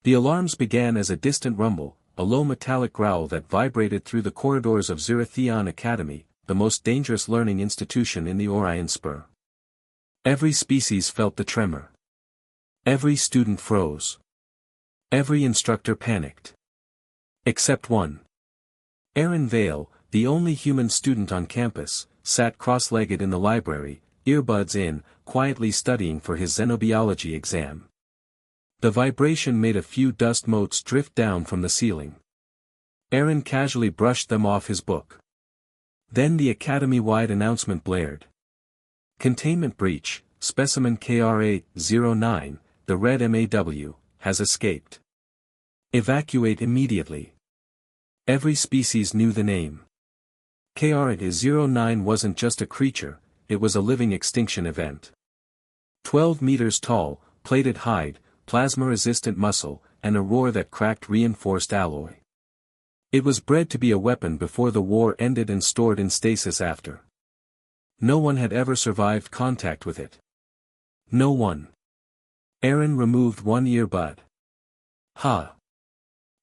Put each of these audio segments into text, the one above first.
The alarms began as a distant rumble, a low metallic growl that vibrated through the corridors of Zeratheon Academy, the most dangerous learning institution in the Orion Spur. Every species felt the tremor. Every student froze. Every instructor panicked. Except one. Aaron Vale, the only human student on campus, sat cross-legged in the library, earbuds in, quietly studying for his xenobiology exam. The vibration made a few dust motes drift down from the ceiling. Aaron casually brushed them off his book. Then the academy-wide announcement blared. Containment breach, specimen KRA-09, the red MAW, has escaped. Evacuate immediately. Every species knew the name. KRA-09 wasn't just a creature, it was a living extinction event. 12 meters tall, plated hide, plasma-resistant muscle, and a roar that cracked reinforced alloy. It was bred to be a weapon before the war ended and stored in stasis after. No one had ever survived contact with it. No one. Aaron removed one earbud. Huh.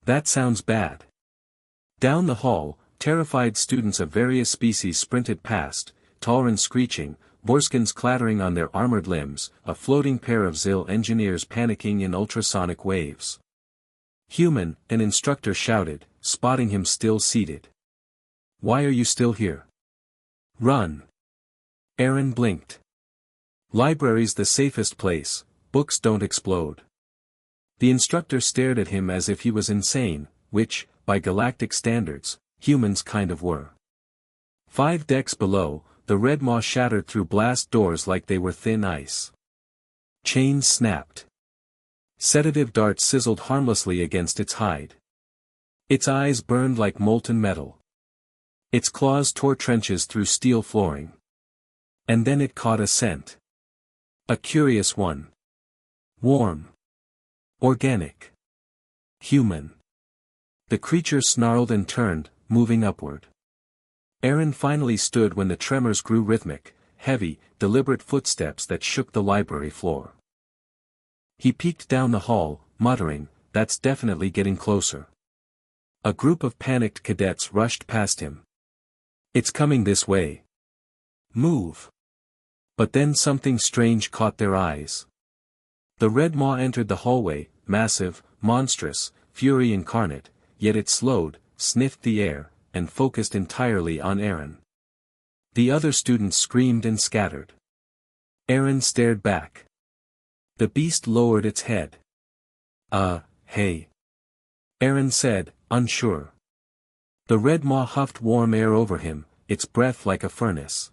That sounds bad. Down the hall, terrified students of various species sprinted past, Tauren screeching, Vorskins clattering on their armored limbs, a floating pair of Zil engineers panicking in ultrasonic waves. Human, an instructor shouted, spotting him still seated. Why are you still here? Run. Aaron blinked. Library's the safest place, books don't explode. The instructor stared at him as if he was insane, which, by galactic standards, humans kind of were. 5 decks below, the red maw shattered through blast doors like they were thin ice. Chains snapped. Sedative darts sizzled harmlessly against its hide. Its eyes burned like molten metal. Its claws tore trenches through steel flooring. And then it caught a scent. A curious one. Warm. Organic. Human. The creature snarled and turned, moving upward. Aaron finally stood when the tremors grew rhythmic, heavy, deliberate footsteps that shook the library floor. He peeked down the hall, muttering, "That's definitely getting closer." A group of panicked cadets rushed past him. "It's coming this way. Move." But then something strange caught their eyes. The red maw entered the hallway, massive, monstrous, fury incarnate, yet it slowed, sniffed the air, and focused entirely on Aaron. The other students screamed and scattered. Aaron stared back. The beast lowered its head. Hey. Aaron said, unsure. The red maw huffed warm air over him, its breath like a furnace.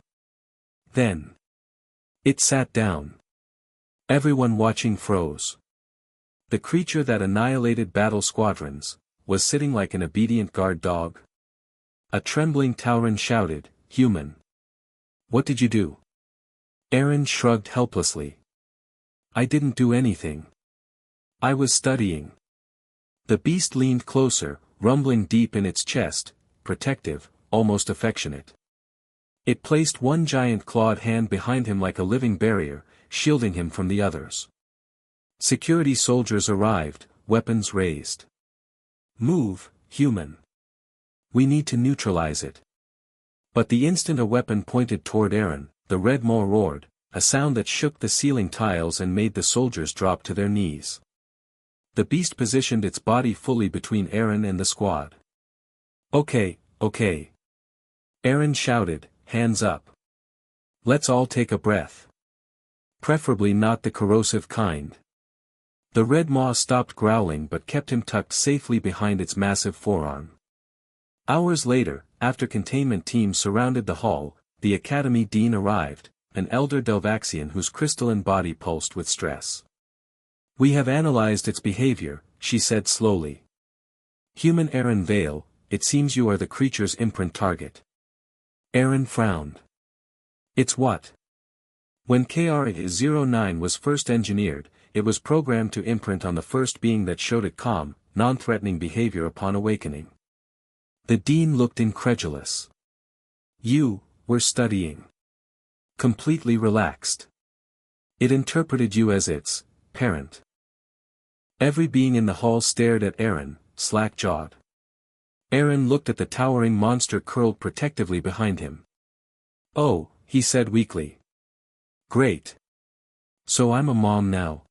Then. It sat down. Everyone watching froze. The creature that annihilated battle squadrons, was sitting like an obedient guard dog. A trembling Tauren shouted, "Human! What did you do?" Aaron shrugged helplessly. "I didn't do anything. I was studying." The beast leaned closer, rumbling deep in its chest, protective, almost affectionate. It placed one giant clawed hand behind him like a living barrier, shielding him from the others. Security soldiers arrived, weapons raised. "Move, human. We need to neutralize it." But the instant a weapon pointed toward Aaron, the red maw roared, a sound that shook the ceiling tiles and made the soldiers drop to their knees. The beast positioned its body fully between Aaron and the squad. Okay. Aaron shouted, "Hands up. Let's all take a breath. Preferably not the corrosive kind." The red maw stopped growling but kept him tucked safely behind its massive forearm. Hours later, after containment teams surrounded the hall, the academy dean arrived, an elder Delvaxian whose crystalline body pulsed with stress. "We have analyzed its behavior," she said slowly. "Human Aaron Vale, it seems you are the creature's imprint target." Aaron frowned. "It's what?" When KR-09 was first engineered, it was programmed to imprint on the first being that showed it calm, non-threatening behavior upon awakening. The dean looked incredulous. "You were studying." "Completely relaxed. It interpreted you as its parent." Every being in the hall stared at Aaron, slack-jawed. Aaron looked at the towering monster curled protectively behind him. "Oh," he said weakly. "Great. So I'm a mom now."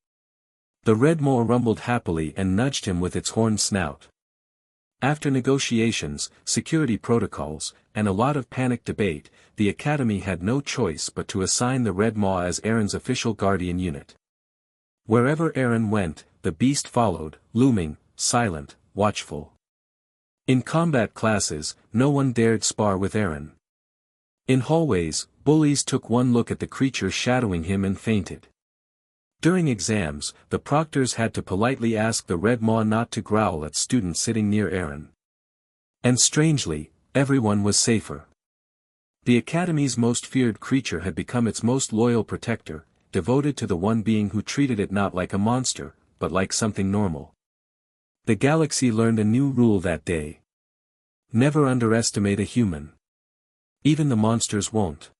The red maw rumbled happily and nudged him with its horned snout. After negotiations, security protocols, and a lot of panicked debate, the Academy had no choice but to assign the red maw as Aaron's official guardian unit. Wherever Aaron went, the beast followed, looming, silent, watchful. In combat classes, no one dared spar with Aaron. In hallways, bullies took one look at the creature shadowing him and fainted. During exams, the proctors had to politely ask the red maw not to growl at students sitting near Aaron. And strangely, everyone was safer. The Academy's most feared creature had become its most loyal protector, devoted to the one being who treated it not like a monster, but like something normal. The galaxy learned a new rule that day. Never underestimate a human. Even the monsters won't.